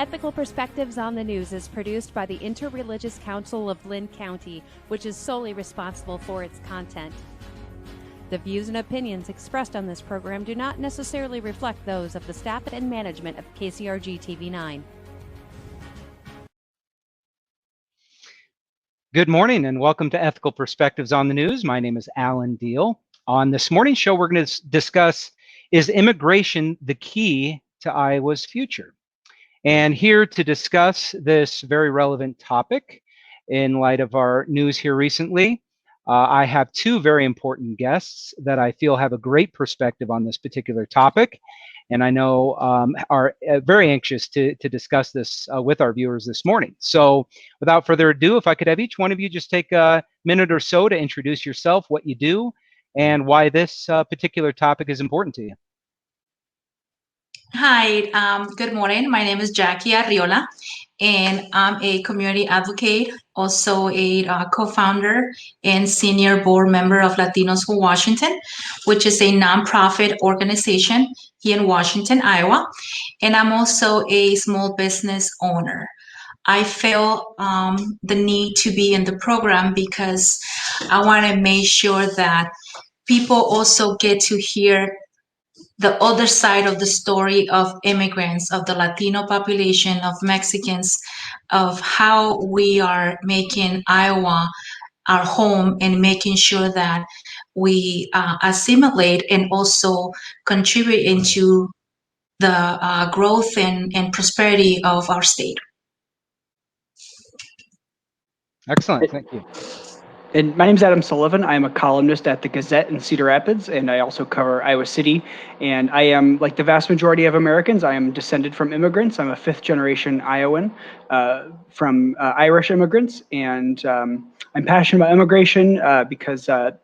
Ethical Perspectives on the News is produced by the Interreligious Council of Linn County, which is solely responsible for its content. The views and opinions expressed on this program do not necessarily reflect those of the staff and management of KCRG TV9. Good morning and welcome to Ethical Perspectives on the News. My name is Diehl. On this morning's show, we're going to discuss, is immigration the key to Iowa's future? And here to discuss this very relevant topic in light of our news here recently, I have two very important guests that I feel have a great perspective on this particular topic, and I know are very anxious to discuss this with our viewers this morning. So without further ado, if I could have each one of you just take a minute or so to introduce yourself, what you do, and why this particular topic is important to you. Hi, good morning. My name is Jackie Arreola, and I'm a community advocate, also a co-founder and senior board member of Latinos for Washington, which is a nonprofit organization here in Washington, Iowa. And I'm also a small business owner. I feel the need to be in the program because I want to make sure that people also get to hear the other side of the story of immigrants, of the Latino population, of Mexicans, of how we are making Iowa our home and making sure that we assimilate and also contribute into the growth and prosperity of our state. Excellent, thank you. And my name is Adam Sullivan. I'm a columnist at the Gazette in Cedar Rapids, and I also cover Iowa City. And I am, like the vast majority of Americans, I am descended from immigrants. I'm a fifth-generation Iowan from Irish immigrants, and I'm passionate about immigration because I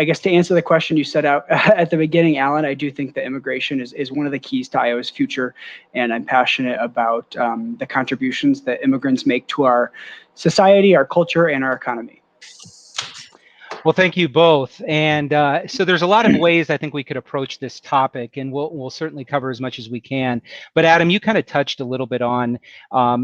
guess to answer the question you set out at the beginning, Alan, I do think that immigration is one of the keys to Iowa's future, and I'm passionate about the contributions that immigrants make to our society, our culture, and our economy. Well, thank you both. And so there's a lot of ways I think we could approach this topic, and we'll certainly cover as much as we can. But Adam, you kind of touched a little bit on,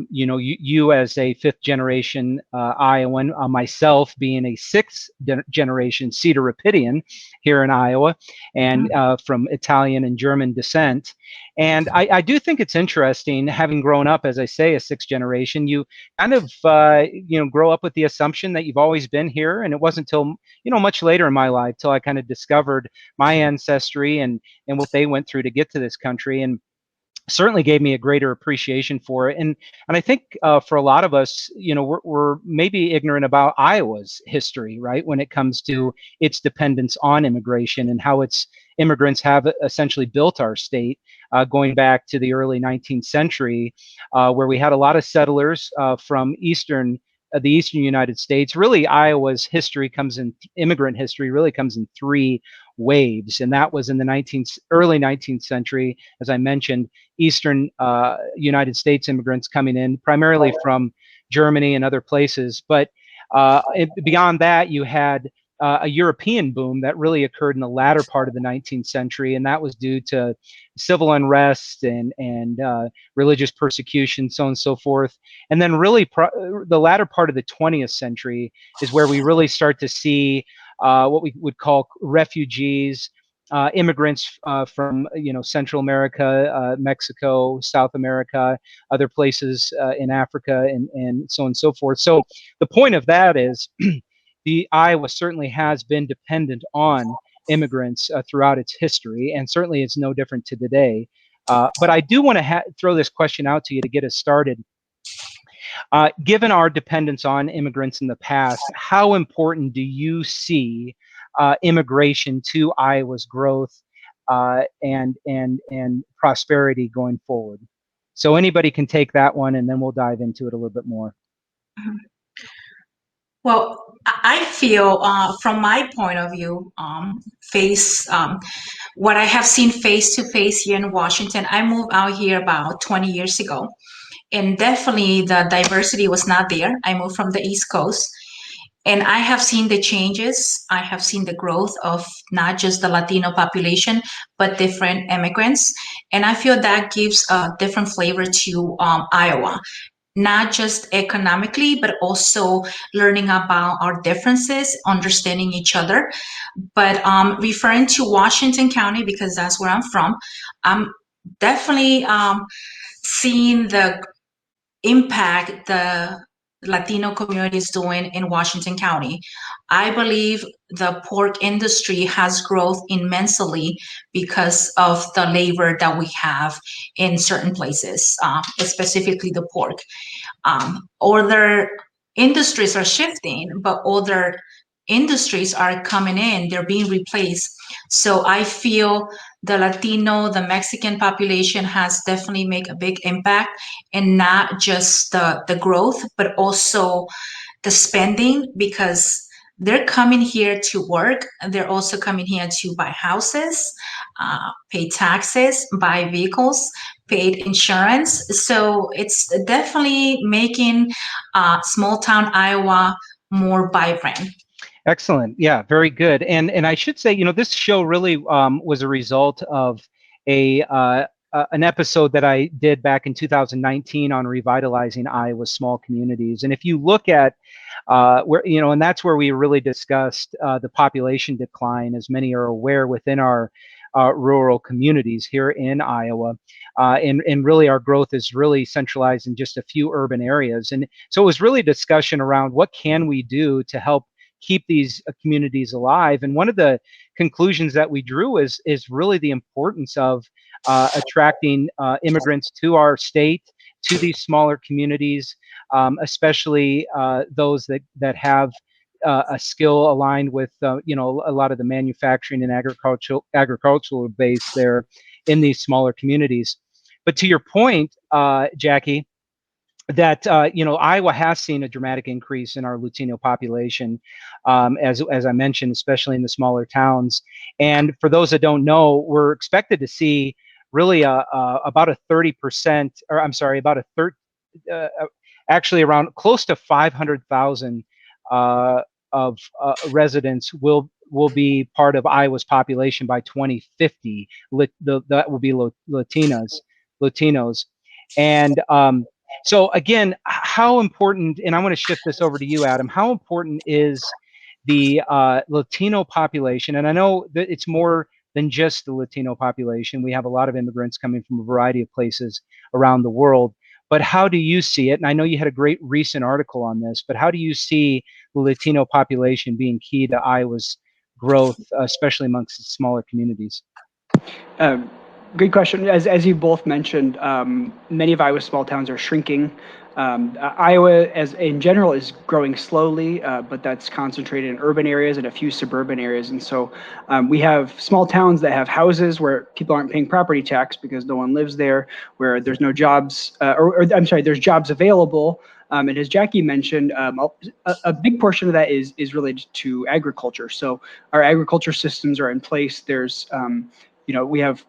you as a fifth generation Iowan, myself being a sixth generation Cedar Rapidian here in Iowa, and from Italian and German descent. And I do think it's interesting, having grown up, as I say, a sixth generation, you kind of, grow up with the assumption that you've always been here. And it wasn't until, much later in my life till I kind of discovered my ancestry and what they went through to get to this country. And certainly gave me a greater appreciation for it. And I think for a lot of us, we're maybe ignorant about Iowa's history, right? When it comes to its dependence on immigration and how its immigrants have essentially built our state, going back to the early 19th century, where we had a lot of settlers from the eastern United States. Really, Iowa's immigrant history really comes in three waves, and that was in the early 19th century, as I mentioned, eastern United States immigrants coming in primarily from Germany and other places. But beyond that, you had a European boom that really occurred in the latter part of the 19th century, and that was due to civil unrest and religious persecution, so on and so forth. And then really the latter part of the 20th century is where we really start to see what we would call refugees, immigrants from Central America, Mexico, South America, other places in Africa, and so on and so forth. So the point of that is the Iowa certainly has been dependent on immigrants throughout its history, and certainly it's no different to today. But I do want to throw this question out to you to get us started. Given our dependence on immigrants in the past, how important do you see immigration to Iowa's growth and prosperity going forward? So anybody can take that one, and then we'll dive into it a little bit more. Well, I feel from my point of view, what I have seen face to face here in Washington, I moved out here about 20 years ago. And definitely the diversity was not there. I moved from the East Coast. And I have seen the changes. I have seen the growth of not just the Latino population, but different immigrants. And I feel that gives a different flavor to Iowa, not just economically, but also learning about our differences, understanding each other. But referring to Washington County, because that's where I'm from, I'm definitely seeing the impact the Latino community is doing in Washington County. I believe the pork industry has growth immensely because of the labor that we have in certain places, specifically the pork. Other industries are shifting, but other industries are coming in, they're being replaced. So I feel the Latino, the Mexican population has definitely made a big impact, and not just the growth, but also the spending, because they're coming here to work. They're also coming here to buy houses, pay taxes, buy vehicles, paid insurance. So it's definitely making small town Iowa more vibrant. Excellent. Yeah, very good. And I should say, this show really was a result of an episode that I did back in 2019 on revitalizing Iowa's small communities. And if you look at where, and that's where we really discussed the population decline, as many are aware, within our rural communities here in Iowa. And really our growth is really centralized in just a few urban areas. And so it was really a discussion around what can we do to help keep these communities alive. And one of the conclusions that we drew is really the importance of attracting immigrants to our state, to these smaller communities, especially those that have a skill aligned with a lot of the manufacturing and agricultural base there in these smaller communities. But to your point, Jackie, that Iowa has seen a dramatic increase in our Latino population, as I mentioned, especially in the smaller towns. And for those that don't know, we're expected to see really about a 30%, or I'm sorry, about actually around close to 500,000 of residents will be part of Iowa's population by 2050. That will be Latinos, and so again, how important, and I'm going to shift this over to you, Adam, how important is the Latino population? And I know that it's more than just the Latino population. We have a lot of immigrants coming from a variety of places around the world. But how do you see it? And I know you had a great recent article on this, but how do you see the Latino population being key to Iowa's growth, especially amongst smaller communities? Good question. As you both mentioned, many of Iowa's small towns are shrinking. Iowa, as in general, is growing slowly, but that's concentrated in urban areas and a few suburban areas. And so we have small towns that have houses where people aren't paying property tax because no one lives there, where there's no jobs, there's jobs available. And as Jackie mentioned, a big portion of that is related to agriculture. So our agriculture systems are in place. There's, we have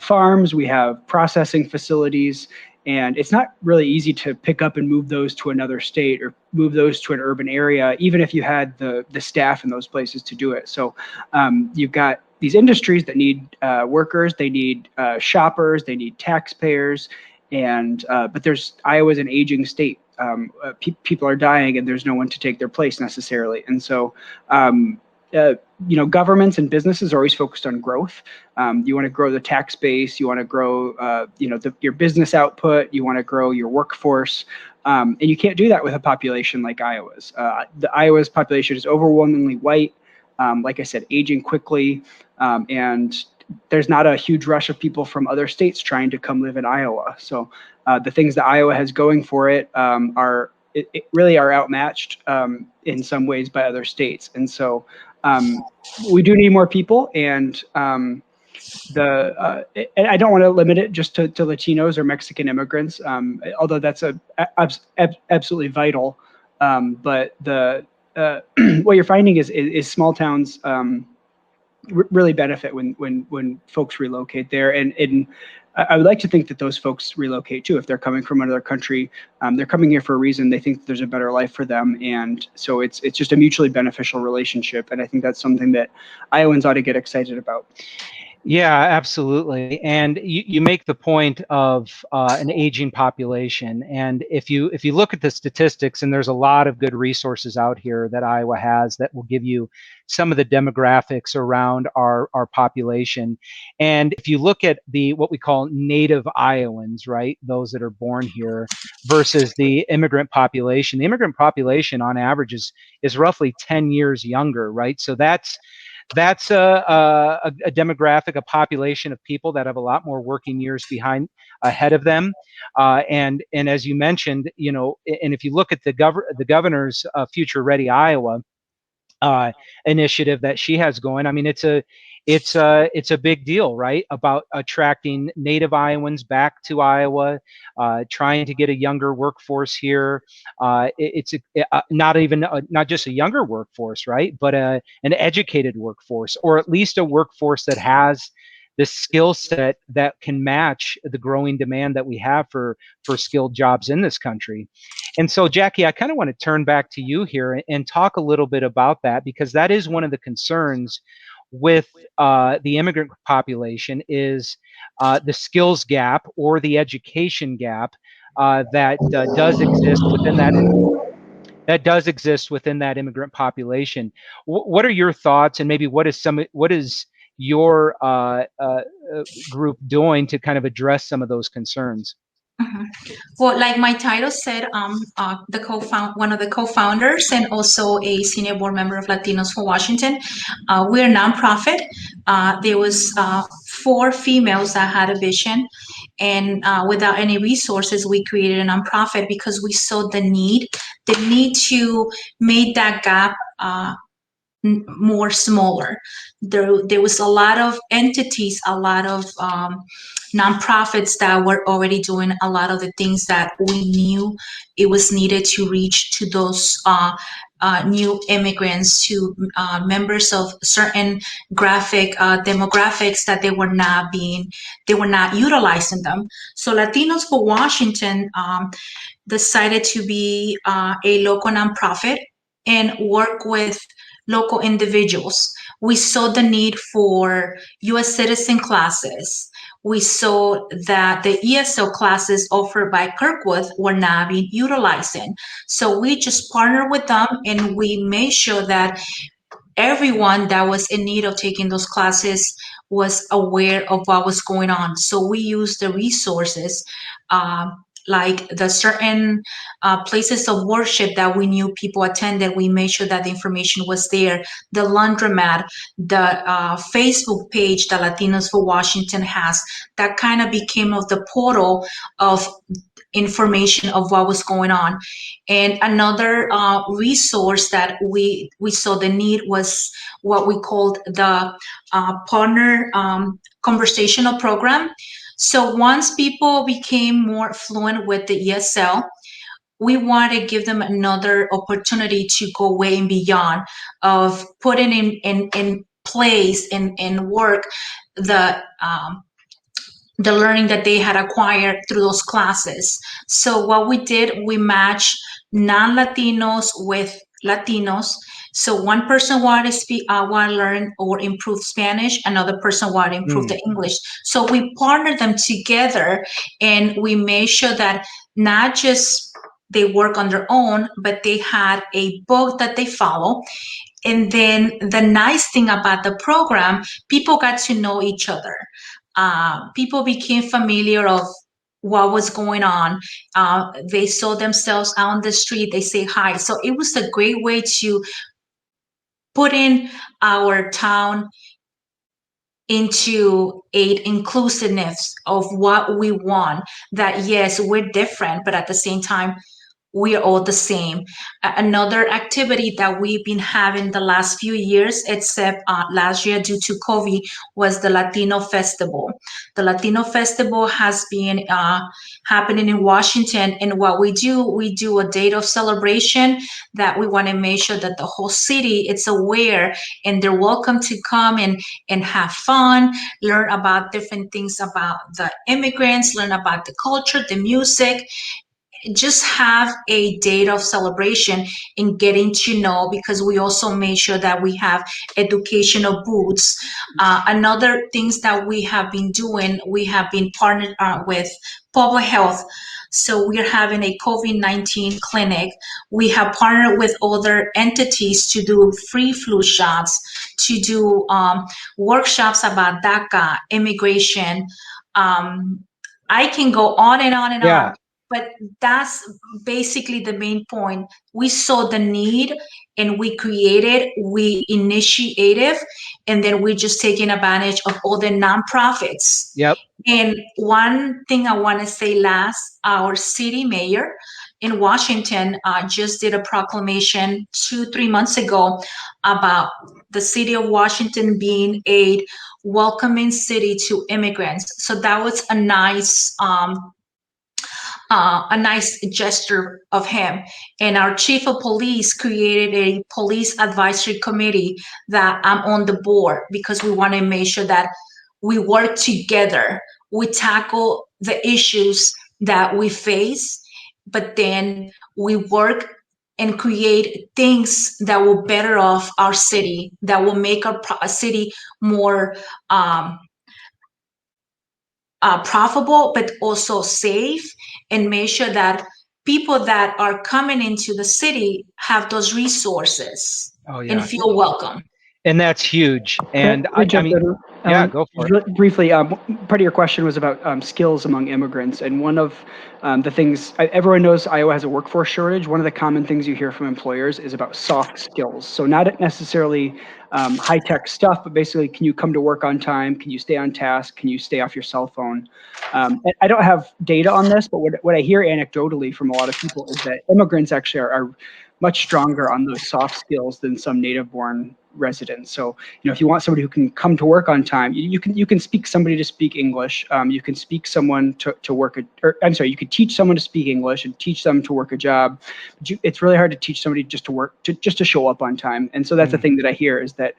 farms, we have processing facilities, and it's not really easy to pick up and move those to another state or move those to an urban area, even if you had the staff in those places to do it. So you've got these industries that need workers, they need shoppers, they need taxpayers, and but Iowa's an aging state. People are dying, and there's no one to take their place necessarily, and so. Governments and businesses are always focused on growth. You want to grow the tax base. You want to grow, your business output. You want to grow your workforce, and you can't do that with a population like Iowa's. Iowa's population is overwhelmingly white. Like I said, aging quickly, and there's not a huge rush of people from other states trying to come live in Iowa. So the things that Iowa has going for it really are outmatched in some ways by other states, and so. We do need more people, and and I don't want to limit it just to Latinos or Mexican immigrants, although that's absolutely vital. But what you're finding is small towns really benefit when folks relocate there. And I would like to think that those folks relocate too. If they're coming from another country, they're coming here for a reason. They think there's a better life for them, and so it's just a mutually beneficial relationship. And I think that's something that Iowans ought to get excited about. Yeah, absolutely. And you make the point of an aging population. And if you look at the statistics, and there's a lot of good resources out here that Iowa has that will give you some of the demographics around our population. And if you look at what we call native Iowans, right, those that are born here versus the immigrant population on average is roughly 10 years younger, right? So that's a demographic, a population of people that have a lot more working years ahead of them. And as you mentioned, and if you look at the governor's Future Ready Iowa initiative that she has going, I mean, it's a big deal, right? About attracting native Iowans back to Iowa, trying to get a younger workforce here. It's not just a younger workforce, right? But an educated workforce, or at least a workforce that has the skill set that can match the growing demand that we have for skilled jobs in this country. And so, Jackie, I kind of want to turn back to you here and talk a little bit about that, because that is one of the concerns with the immigrant population is the skills gap or the education gap that does exist within that immigrant population. What are your thoughts, and maybe what is your group doing to kind of address some of those concerns? Mhm. Well, like my title said, one of the co-founders and also a senior board member of Latinos for Washington. We're a nonprofit. There was 4 females that had a vision, and without any resources, we created a nonprofit because we saw the need to make that gap more smaller. There was a lot of entities, a lot of nonprofits that were already doing a lot of the things that we knew it was needed to reach to those new immigrants, to members of certain demographics that they were not utilizing them. So Latinos for Washington decided to be a local nonprofit and work with local individuals. We saw the need for U.S. citizen classes. We saw that the ESL classes offered by Kirkwood were not being utilized. So we just partnered with them, and we made sure that everyone that was in need of taking those classes was aware of what was going on. So we used the resources, like the certain places of worship that we knew people attended. We made sure that the information was there. The laundromat, the Facebook page that Latinos for Washington has, that kind of became of the portal of information of what was going on. And another resource that we saw the need was what we called the partner conversational program. So once people became more fluent with the ESL, we want to give them another opportunity to go way and beyond of putting in place and work the learning that they had acquired through those classes. So what we did, we matched non-Latinos with Latinos. So one person wanted to learn or improve Spanish, another person wanted to improve the English. So we partnered them together, and we made sure that not just they work on their own, but they had a book that they follow. And then the nice thing about the program, people got to know each other. People became familiar of what was going on. They saw themselves out on the street. They say hi. So it was a great way to put in our town into a inclusiveness of what we want. That yes, we're different, but at the same time, we are all the same. Another activity that we've been having the last few years, except last year due to COVID, was the Latino Festival. The Latino Festival has been happening in Washington, and what we do a date of celebration that we want to make sure that the whole city is aware, and they're welcome to come and have fun, learn about different things about the immigrants, learn about the culture, the music, just have a date of celebration and getting to know, because we also make sure that we have educational booths. Another things that we have been doing, we have been partnered with public health. So we're having a COVID-19 clinic. We have partnered with other entities to do free flu shots, to do workshops about DACA, immigration. I can go on and on and on. But that's basically the main point. We saw the need and we created, we initiated, and then we're just taking advantage of all the nonprofits. Yep. And one thing I want to say last, our city mayor in Washington just did a proclamation 2-3 months ago about the city of Washington being a welcoming city to immigrants. So that was a nice gesture of him. And our chief of police created a police advisory committee that I'm on the board, because we want to make sure that we work together. We tackle the issues that we face, but then we work and create things that will better off our city, that will make our city more profitable, but also safe, and make sure that people that are coming into the city have those resources and feel welcome. And that's huge. And I mean, go for it. Really briefly, part of your question was about skills among immigrants. And one of the things, everyone knows Iowa has a workforce shortage. One of the common things you hear from employers is about soft skills. So not necessarily high-tech stuff, but basically, can you come to work on time? Can you stay on task? Can you stay off your cell phone? And I don't have data on this, but what I hear anecdotally from a lot of people is that immigrants actually are much stronger on those soft skills than some native-born residents. So, if you want somebody who can come to work on time, you can speak somebody to speak English. You can speak someone to work you could teach someone to speak English and teach them to work a job. But it's really hard to teach somebody just to show up on time. And so that's the thing that I hear is that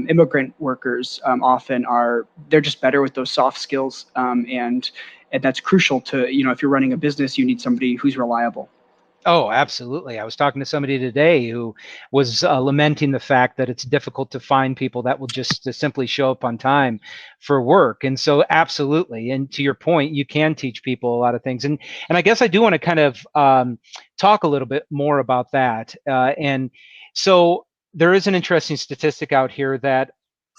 immigrant workers often they're just better with those soft skills. And that's crucial to, if you're running a business, you need somebody who's reliable. Oh, absolutely. I was talking to somebody today who was lamenting the fact that it's difficult to find people that will just simply show up on time for work. And so absolutely. And to your point, you can teach people a lot of things. And I guess I do want to kind of talk a little bit more about that. And so there is an interesting statistic out here that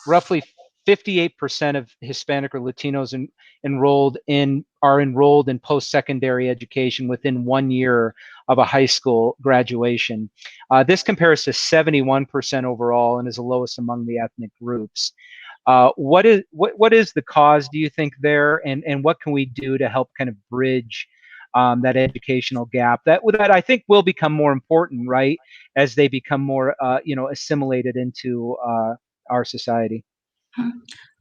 roughly 58% of Hispanic or Latinos are enrolled in post-secondary education within 1 year of a high school graduation. This compares to 71% overall and is the lowest among the ethnic groups. What is the cause, do you think, there, and what can we do to help kind of bridge that educational gap that I think will become more important, right, as they become more assimilated into our society?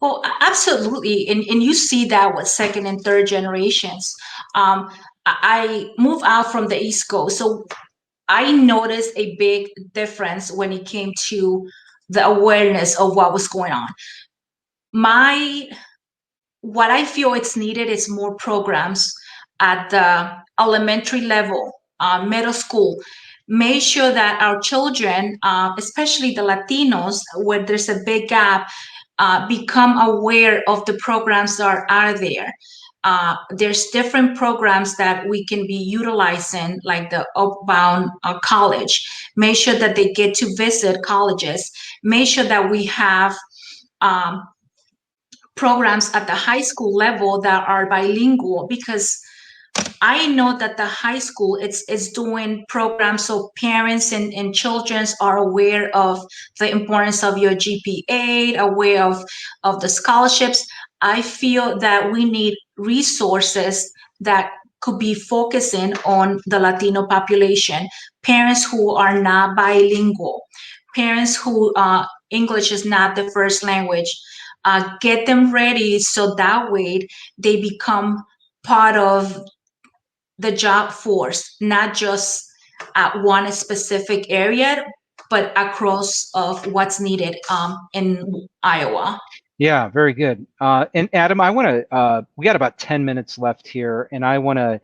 Well, absolutely. And you see that with second and third generations. I moved out from the East Coast, so I noticed a big difference when it came to the awareness of what was going on. What I feel it's needed is more programs at the elementary level, middle school. Make sure that our children, especially the Latinos, where there's a big gap, become aware of the programs that are there. There's different programs that we can be utilizing, like the Upbound College. Make sure that they get to visit colleges. Make sure that we have programs at the high school level that are bilingual, because I know that the high school is doing programs so parents and children are aware of the importance of your GPA, aware of the scholarships. I feel that we need resources that could be focusing on the Latino population, parents who are not bilingual, parents who English is not the first language. Get them ready so that way they become part of the job force, not just at one specific area, but across of what's needed in Iowa. Yeah, very good. And Adam, I want to, we got about 10 minutes left here, and I want to,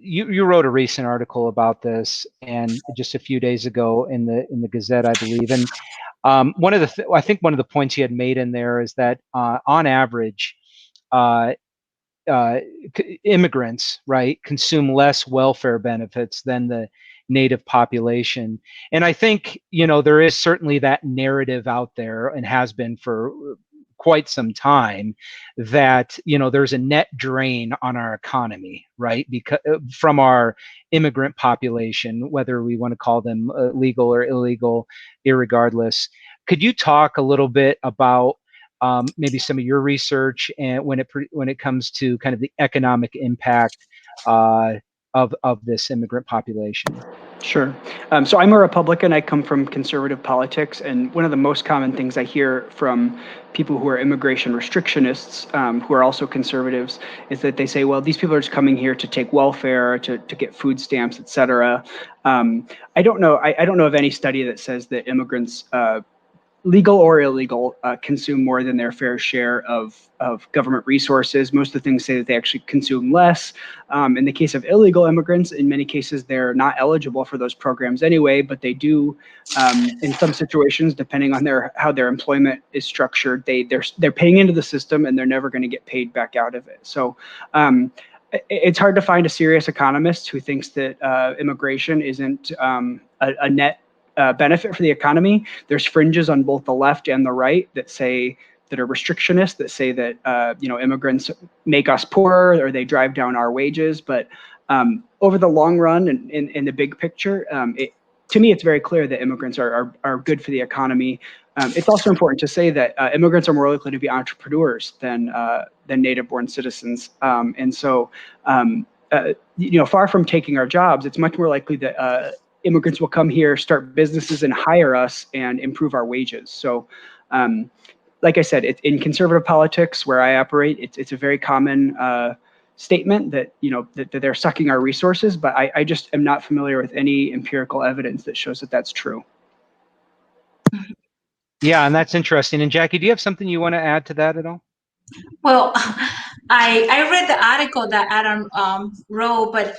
you wrote a recent article about this, and just a few days ago in the Gazette, I believe. And one of the, I think one of the points you had made in there is that on average, immigrants, right, consume less welfare benefits than the native population. And I think, there is certainly that narrative out there, and has been for quite some time, that, there's a net drain on our economy, right, because from our immigrant population, whether we want to call them legal or illegal, irregardless. Could you talk a little bit about maybe some of your research and when it comes to kind of the economic impact of this immigrant population? Sure. So I'm a Republican. I come from conservative politics, and one of the most common things I hear from people who are immigration restrictionists, who are also conservatives, is that they say, well, these people are just coming here to take welfare, to get food stamps, et cetera. I don't know of any study that says that immigrants, legal or illegal, consume more than their fair share of government resources. Most of the things say that they actually consume less. In the case of illegal immigrants, in many cases, they're not eligible for those programs anyway, but they do, in some situations, depending on how their employment is structured, they're paying into the system and they're never going to get paid back out of it. So it's hard to find a serious economist who thinks that immigration isn't a net benefit for the economy. There's fringes on both the left and the right that are restrictionist, that say that immigrants make us poorer or they drive down our wages. But over the long run and in the big picture, to me, it's very clear that immigrants are good for the economy. It's also important to say that immigrants are more likely to be entrepreneurs than native-born citizens, and so far from taking our jobs, it's much more likely that immigrants will come here, start businesses, and hire us and improve our wages. So, like I said, in conservative politics where I operate, it's a very common statement that that they're sucking our resources. But I just am not familiar with any empirical evidence that shows that that's true. Yeah, and that's interesting. And Jackie, do you have something you want to add to that at all? Well, I read the article that Adam wrote, but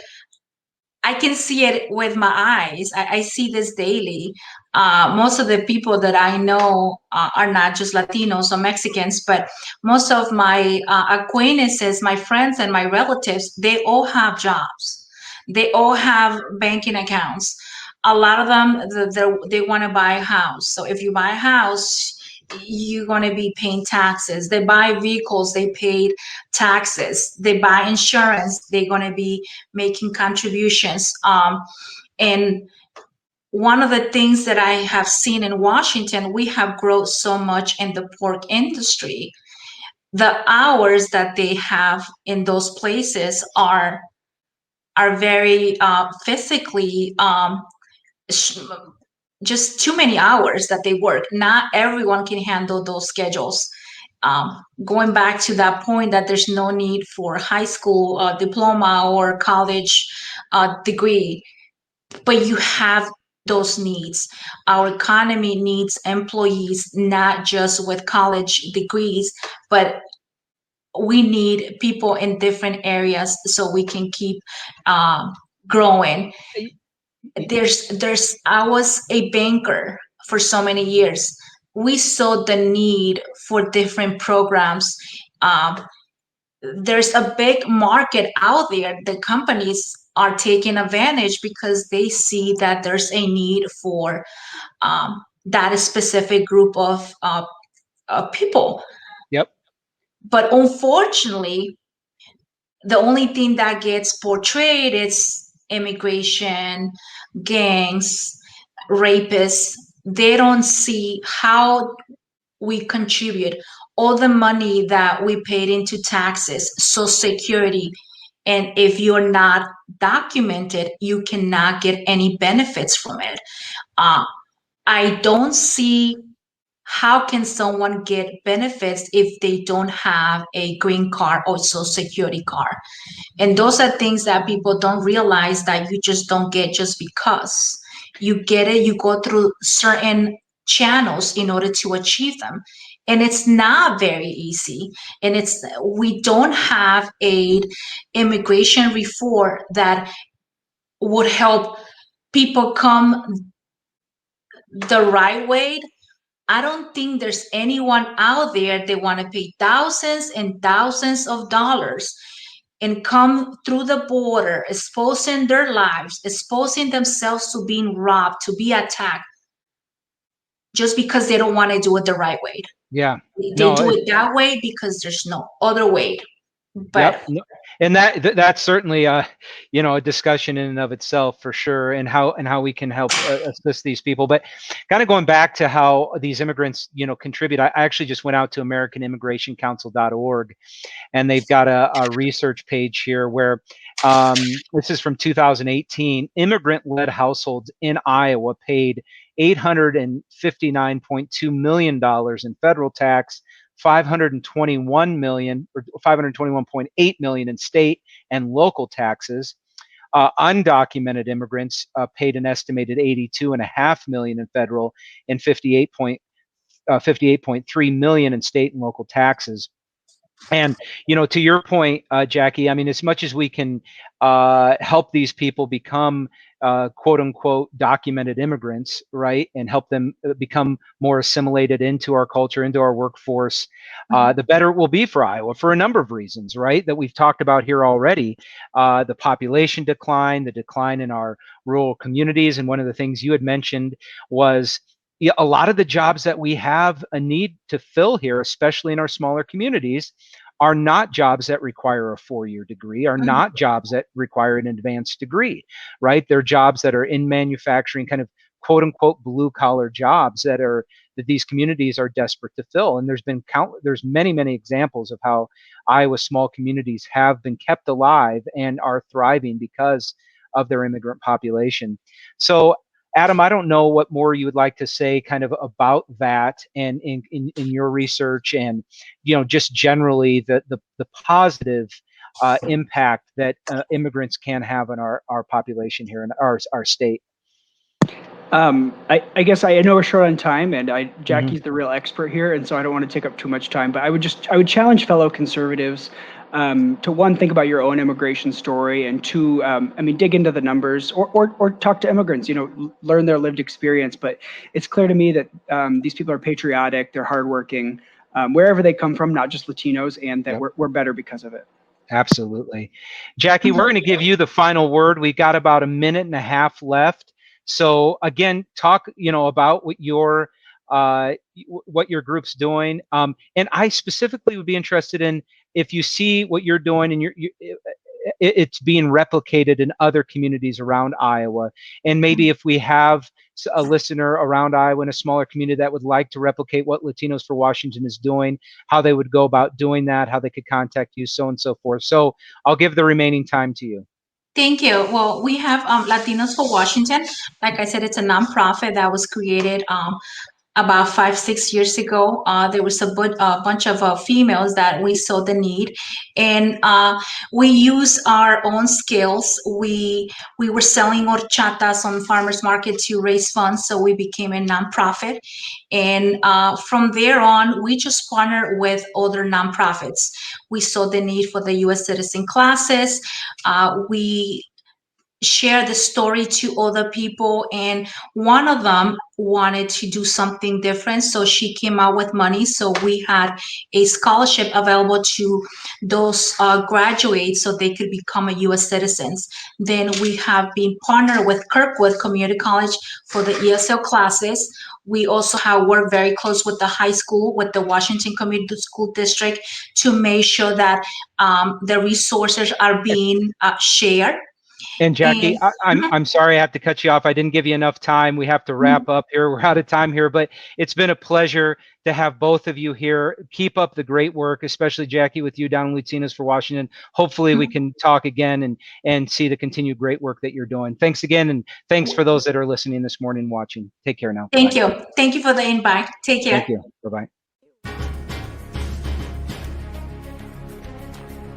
I can see it with my eyes. I see this daily. Most of the people that I know are not just Latinos or Mexicans, but most of my acquaintances, my friends, and my relatives, they all have jobs. They all have banking accounts. A lot of them, they want to buy a house. So if you buy a house, you're going to be paying taxes. They buy vehicles, they pay taxes. They buy insurance, they're going to be making contributions. And one of the things that I have seen in Washington, we have grown so much in the pork industry. The hours that they have in those places are very physically just too many hours that they work. Not everyone can handle those schedules. Going back to that point that there's no need for high school diploma or college degree, but you have those needs. Our economy needs employees, not just with college degrees, but we need people in different areas so we can keep growing. I was a banker for so many years. We saw the need for different programs. There's a big market out there. The companies are taking advantage because they see that there's a need for that specific group of people. Yep. But unfortunately, the only thing that gets portrayed is immigration, gangs, rapists. They don't see how we contribute all the money that we paid into taxes, Social Security, And if you're not documented, you cannot get any benefits from it. I don't see how can someone get benefits if they don't have a green card or social security card. And those are things that people don't realize that you just don't get just because. You get it, you go through certain channels in order to achieve them. And it's not very easy. And we don't have a immigration reform that would help people come the right way. I don't think there's anyone out there that want to pay thousands and thousands of dollars and come through the border, exposing their lives, exposing themselves to being robbed, to be attacked, just because they don't want to do it the right way. Yeah. They do it that way because there's no other way. But yep. And that's certainly a discussion in and of itself for sure, and how we can help assist these people. But kind of going back to how these immigrants contribute, I actually just went out to AmericanImmigrationCouncil.org, and they've got a research page here where this is from 2018. Immigrant-led households in Iowa paid $859.2 million in federal tax, $521.8 million in state and local taxes. Undocumented immigrants paid an estimated $82.5 million in federal and $58.3 million in state and local taxes. And to your point, Jackie, I mean, as much as we can help these people become quote unquote documented immigrants, right, and help them become more assimilated into our culture, into our workforce, the better it will be for Iowa for a number of reasons, right, that we've talked about here already. The population decline, the decline in our rural communities, and one of the things you had mentioned was a lot of the jobs that we have a need to fill here, especially in our smaller communities, are not jobs that require a 4-year degree, are not jobs that require an advanced degree, right? They're jobs that are in manufacturing, kind of quote unquote blue collar jobs that these communities are desperate to fill. And there's many examples of how Iowa small communities have been kept alive and are thriving because of their immigrant population. So Adam, I don't know what more you would like to say kind of about that and in your research and, just generally the positive impact that immigrants can have on our population here in our state. I guess I know we're short on time, and Jackie's the real expert here, and so I don't want to take up too much time, but I would challenge fellow conservatives to, one, think about your own immigration story, and two, dig into the numbers or talk to immigrants, learn their lived experience. But it's clear to me that these people are patriotic, they're hardworking, wherever they come from, not just Latinos, and that we're better because of it. Absolutely. Jackie, we're going to give you the final word. We've got about a minute and a half left. So again, talk, about what your group's doing. And I specifically would be interested in if you see what you're doing and it's being replicated in other communities around Iowa. And maybe if we have a listener around Iowa in a smaller community that would like to replicate what Latinos for Washington is doing, how they would go about doing that, how they could contact you, so on and so forth. So I'll give the remaining time to you. Thank you. Well, we have Latinos for Washington. Like I said, it's a nonprofit that was created about 5-6 years ago. There was a bunch of females that we saw the need, and we use our own skills. We were selling horchatas on farmers market to raise funds, so we became a nonprofit. And from there on, we just partnered with other nonprofits. We saw the need for the U.S. citizen classes. We share the story to other people, and one of them wanted to do something different, so she came out with money. So we had a scholarship available to those graduates so they could become a U.S. citizens. Then we have been partnered with Kirkwood Community College for the ESL classes. We also have worked very close with the high school, with the Washington Community School District, to make sure that the resources are being shared. And Jackie, I'm sorry I have to cut you off. I didn't give you enough time. We have to wrap up here. We're out of time here, but it's been a pleasure to have both of you here. Keep up the great work, especially Jackie with you down in Latinos for Washington. Hopefully we can talk again and see the continued great work that you're doing. Thanks again, and thanks for those that are listening this morning and watching. Take care now. Thank Bye. you. Thank you for the invite. Take care. Thank you. Bye-bye.